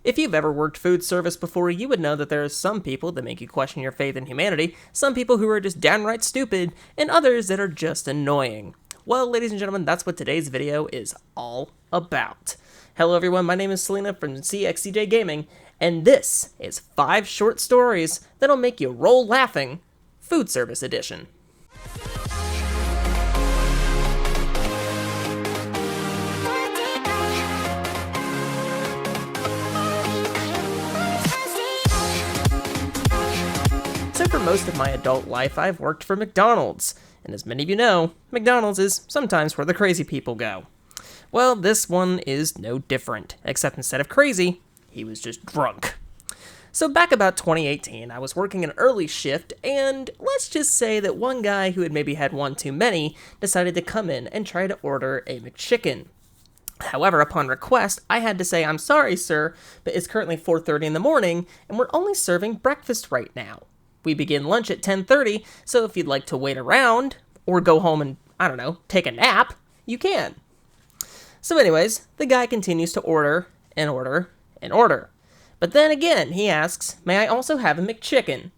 If you've ever worked food service before, you would know that there are some people that make you question your faith in humanity, some people who are just downright stupid, and others that are just annoying. Well, ladies and gentlemen, that's what today's video is all about. Hello everyone, my name is Selena from CXCJ Gaming, and this is 5 short stories that'll make you roll laughing, Food Service Edition. So for most of my adult life, I've worked for McDonald's, and as many of you know, McDonald's is sometimes where the crazy people go. Well, this one is no different, except instead of crazy, he was just drunk. So back about 2018, I was working an early shift, and let's just say that one guy who had maybe had one too many decided to come in and try to order a McChicken. However, upon request, I had to say, "I'm sorry, sir, but it's currently 4:30 in the morning, and we're only serving breakfast right now. We begin lunch at 10:30, so if you'd like to wait around, or go home and, I don't know, take a nap, you can." So anyways, the guy continues to order, and order, and order. But then again, he asks, "May I also have a McChicken?"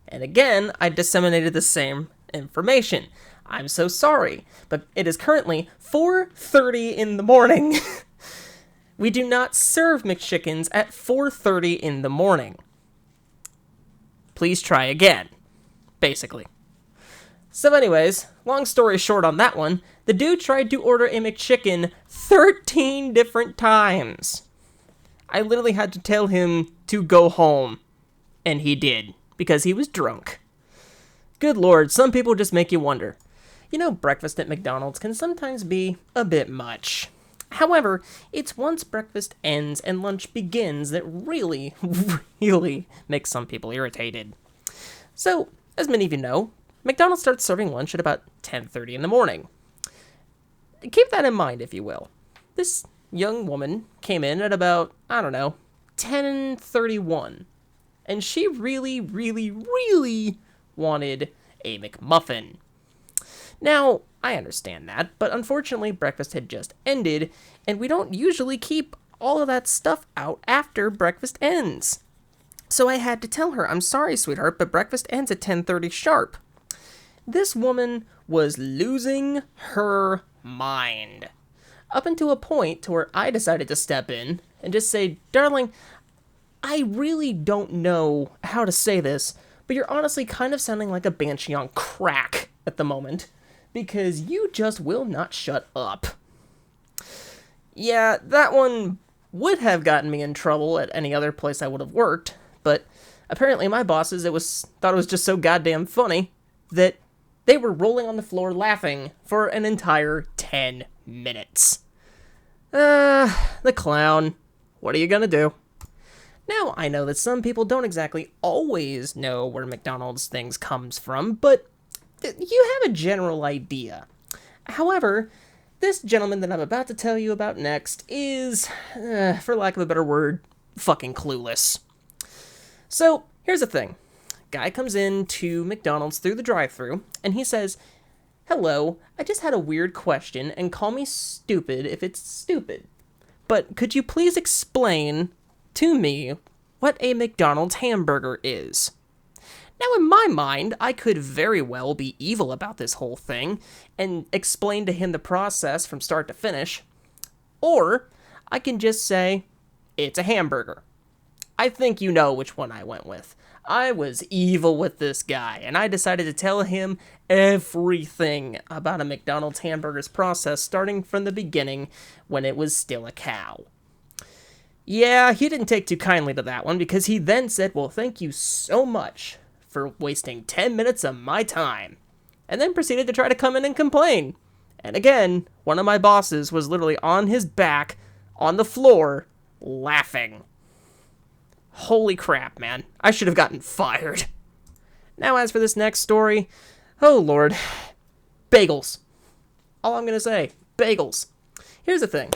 And again, I disseminated the same information. "I'm so sorry, but it is currently 4:30 in the morning. We do not serve McChickens at 4:30 in the morning. Please try again," basically. So anyways, long story short on that one, the dude tried to order a McChicken 13 different times. I literally had to tell him to go home, and he did, because he was drunk. Good lord, some people just make you wonder. You know, breakfast at McDonald's can sometimes be a bit much. However, it's once breakfast ends and lunch begins that really, really makes some people irritated. So, as many of you know, McDonald's starts serving lunch at about 10:30 in the morning. Keep that in mind, if you will. This young woman came in at about, 10:31. And she really, really, really wanted a McMuffin. Now, I understand that, but unfortunately breakfast had just ended, and we don't usually keep all of that stuff out after breakfast ends. So I had to tell her, "I'm sorry, sweetheart, but breakfast ends at 10:30 sharp." This woman was losing her mind. Up until a point to where I decided to step in and just say, "Darling, I really don't know how to say this, but you're honestly kind of sounding like a banshee on crack at the moment, because you just will not shut up." Yeah, that one would have gotten me in trouble at any other place I would have worked, but apparently my bosses thought it was just so goddamn funny that they were rolling on the floor laughing for an entire 10 minutes. The clown. What are you gonna do? Now, I know that some people don't exactly always know where McDonald's things comes from, but you have a general idea. However, this gentleman that I'm about to tell you about next is, for lack of a better word, fucking clueless. So, here's the thing. Guy comes in to McDonald's through the drive-thru, and he says, "Hello, I just had a weird question, and call me stupid if it's stupid. But could you please explain to me what a McDonald's hamburger is?" Now, in my mind, I could very well be evil about this whole thing and explain to him the process from start to finish, or I can just say, "It's a hamburger." I think you know which one I went with. I was evil with this guy, and I decided to tell him everything about a McDonald's hamburger's process starting from the beginning when it was still a cow. Yeah, he didn't take too kindly to that one, because he then said, "Well, thank you so much for wasting 10 minutes of my time," and then proceeded to try to come in and complain. And again, one of my bosses was literally on his back, on the floor, laughing. Holy crap, man. I should have gotten fired. Now, as for this next story, oh lord. Bagels. All I'm gonna say, bagels. Here's the thing.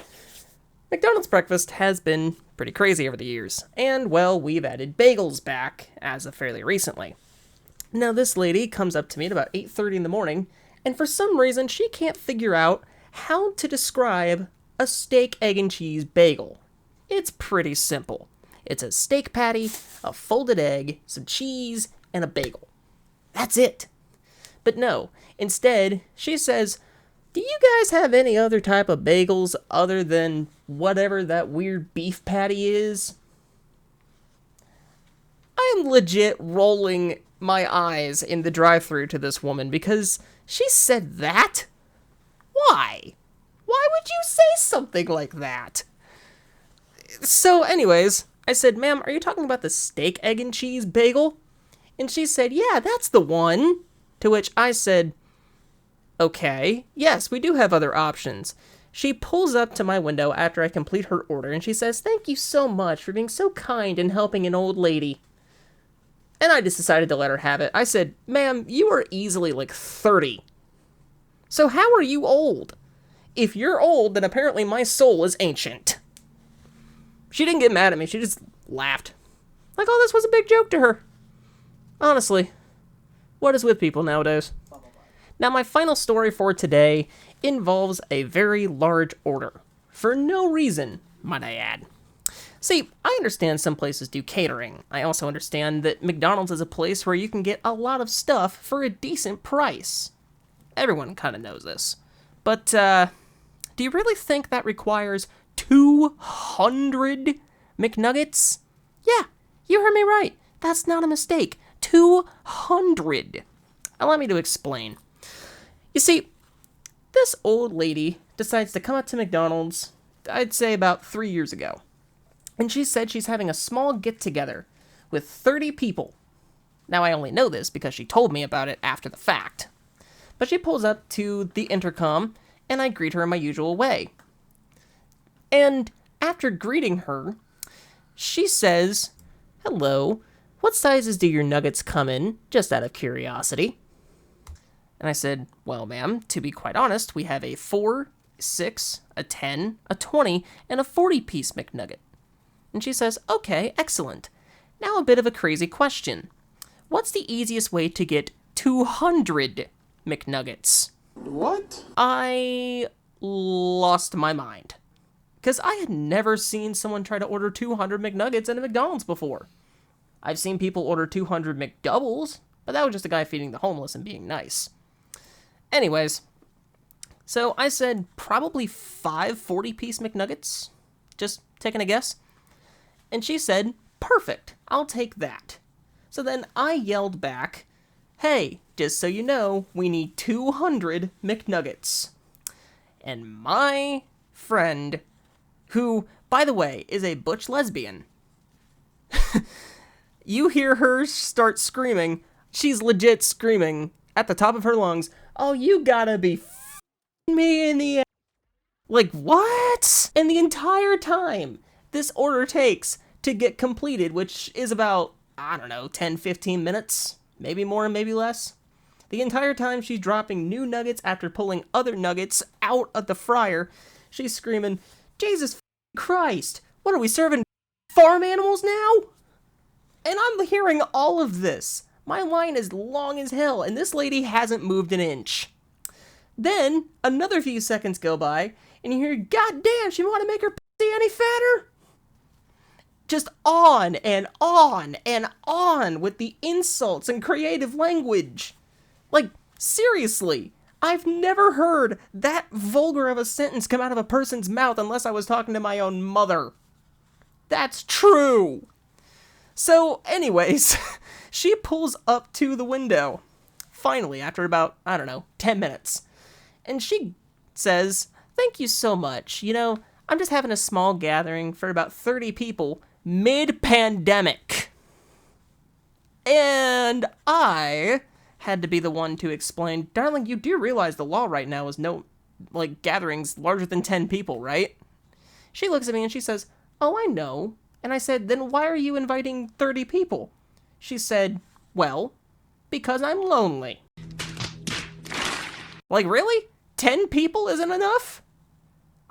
McDonald's breakfast has been pretty crazy over the years, and, well, we've added bagels back as of fairly recently. Now, this lady comes up to me at about 8:30 in the morning, and for some reason, she can't figure out how to describe a steak, egg, and cheese bagel. It's pretty simple. It's a steak patty, a folded egg, some cheese, and a bagel. That's it. But no, instead, she says, do you guys have any other type of bagels other than whatever that weird beef patty is? I am legit rolling my eyes in the drive-thru to this woman because she said that? Why? Why would you say something like that? So anyways, I said, ma'am, are you talking about the steak, egg, and cheese bagel? And she said, yeah, that's the one. To which I said, okay, yes, we do have other options. She pulls up to my window after I complete her order, and she says, thank you so much for being so kind and helping an old lady. And I just decided to let her have it. I said, ma'am, you are easily like 30. So how are you old? If you're old, then apparently my soul is ancient. She didn't get mad at me. She just laughed. Like, oh, this was a big joke to her. Honestly, what is with people nowadays? Now, my final story for today involves a very large order. For no reason, might I add. See, I understand some places do catering. I also understand that McDonald's is a place where you can get a lot of stuff for a decent price. Everyone kind of knows this. But, do you really think that requires 200 McNuggets? Yeah, you heard me right. That's not a mistake. 200. Allow me to explain. You see, this old lady decides to come up to McDonald's, I'd say about 3 years ago. And she said she's having a small get-together with 30 people. Now, I only know this because she told me about it after the fact. But she pulls up to the intercom, and I greet her in my usual way. And after greeting her, she says, hello, what sizes do your nuggets come in, just out of curiosity? And I said, well, ma'am, to be quite honest, we have a 4, 6, a 10, a 20, and a 40-piece McNugget. And she says, okay, excellent. Now a bit of a crazy question. What's the easiest way to get 200 McNuggets? What? I lost my mind. Because I had never seen someone try to order 200 McNuggets at a McDonald's before. I've seen people order 200 McDoubles, but that was just a guy feeding the homeless and being nice. Anyways, so I said probably 5 40-piece McNuggets. Just taking a guess. And she said, perfect, I'll take that. So then I yelled back, hey, just so you know, we need 200 McNuggets. And my friend, who, by the way, is a butch lesbian, you hear her start screaming. She's legit screaming at the top of her lungs, oh, you gotta be f***ing me in the ass. Like, what? And the entire time this order takes to get completed, which is about, I don't know, 10, 15 minutes, maybe more, maybe less. The entire time she's dropping new nuggets after pulling other nuggets out of the fryer, she's screaming, Jesus Christ, what are we serving farm animals now? And I'm hearing all of this. My line is long as hell, and this lady hasn't moved an inch. Then, another few seconds go by, and you hear, God damn, she want to make her pussy any fatter? Just on and on and on with the insults and creative language. Like, seriously, I've never heard that vulgar of a sentence come out of a person's mouth unless I was talking to my own mother. That's true. So, anyways, she pulls up to the window, finally, after about, 10 minutes. And she says, thank you so much. You know, I'm just having a small gathering for about 30 people mid-pandemic. And I had to be the one to explain, darling, you do realize the law right now is no, gatherings larger than 10 people, right? She looks at me and she says, oh, I know. And I said, then why are you inviting 30 people? She said, well, because I'm lonely. Like, really? 10 people isn't enough?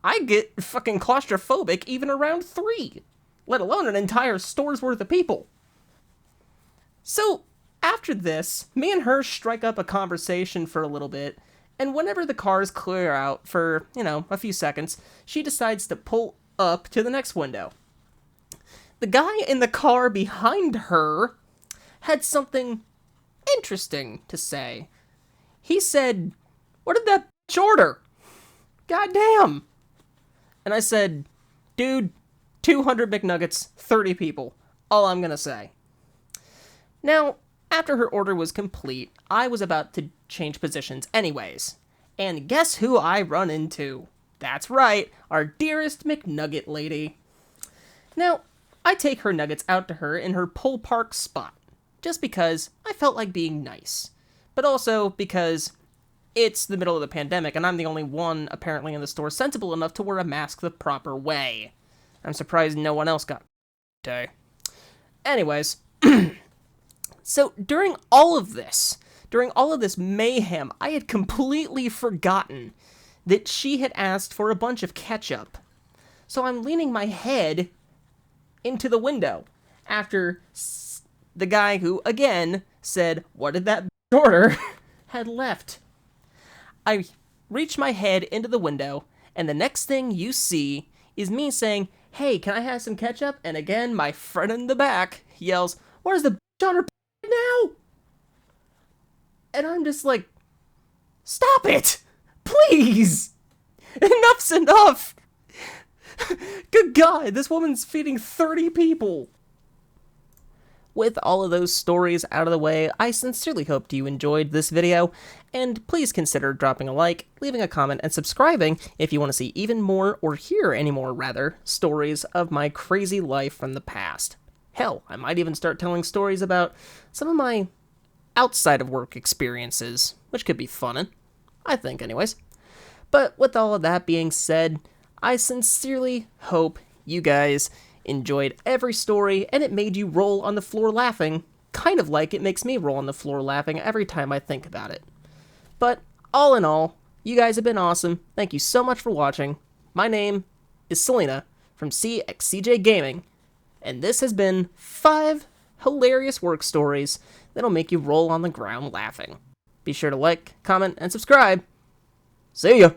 I get fucking claustrophobic even around 3, let alone an entire store's worth of people. So, after this, me and her strike up a conversation for a little bit, and whenever the cars clear out for, a few seconds, she decides to pull up to the next window. the guy in the car behind her had something interesting to say. He said, "What did that bitch order? Goddamn." And I said, "Dude, 200 McNuggets, 30 people. All I'm gonna say." Now, after her order was complete, I was about to change positions anyways. And guess who I run into? That's right, our dearest McNugget lady. Now, I take her nuggets out to her in her pull park spot, just because I felt like being nice. But also because it's the middle of the pandemic and I'm the only one apparently in the store sensible enough to wear a mask the proper way. I'm surprised no one else got day. Anyways, so during all of this mayhem, I had completely forgotten that she had asked for a bunch of ketchup. So I'm leaning my head into the window after the guy who, again, said, "What did that order?" had left. I reach my head into the window, and the next thing you see is me saying, "Hey, can I have some ketchup?" And again, my friend in the back yells, "Where's the bitch on her now?" And I'm just like, "Stop it! Please! Enough's enough! Good God, this woman's feeding 30 people!" With all of those stories out of the way, I sincerely hope you enjoyed this video, and please consider dropping a like, leaving a comment, and subscribing if you want to see even more, or hear any more, rather, stories of my crazy life from the past. Hell, I might even start telling stories about some of my outside of work experiences, which could be fun, I think anyways. But with all of that being said, I sincerely hope you guys enjoyed every story and it made you roll on the floor laughing, kind of like it makes me roll on the floor laughing every time I think about it. But all in all, you guys have been awesome. Thank you so much for watching. My name is Selena from CXCJ Gaming, and this has been 5 hilarious work stories that'll make you roll on the ground laughing. Be sure to like, comment, and subscribe. See ya!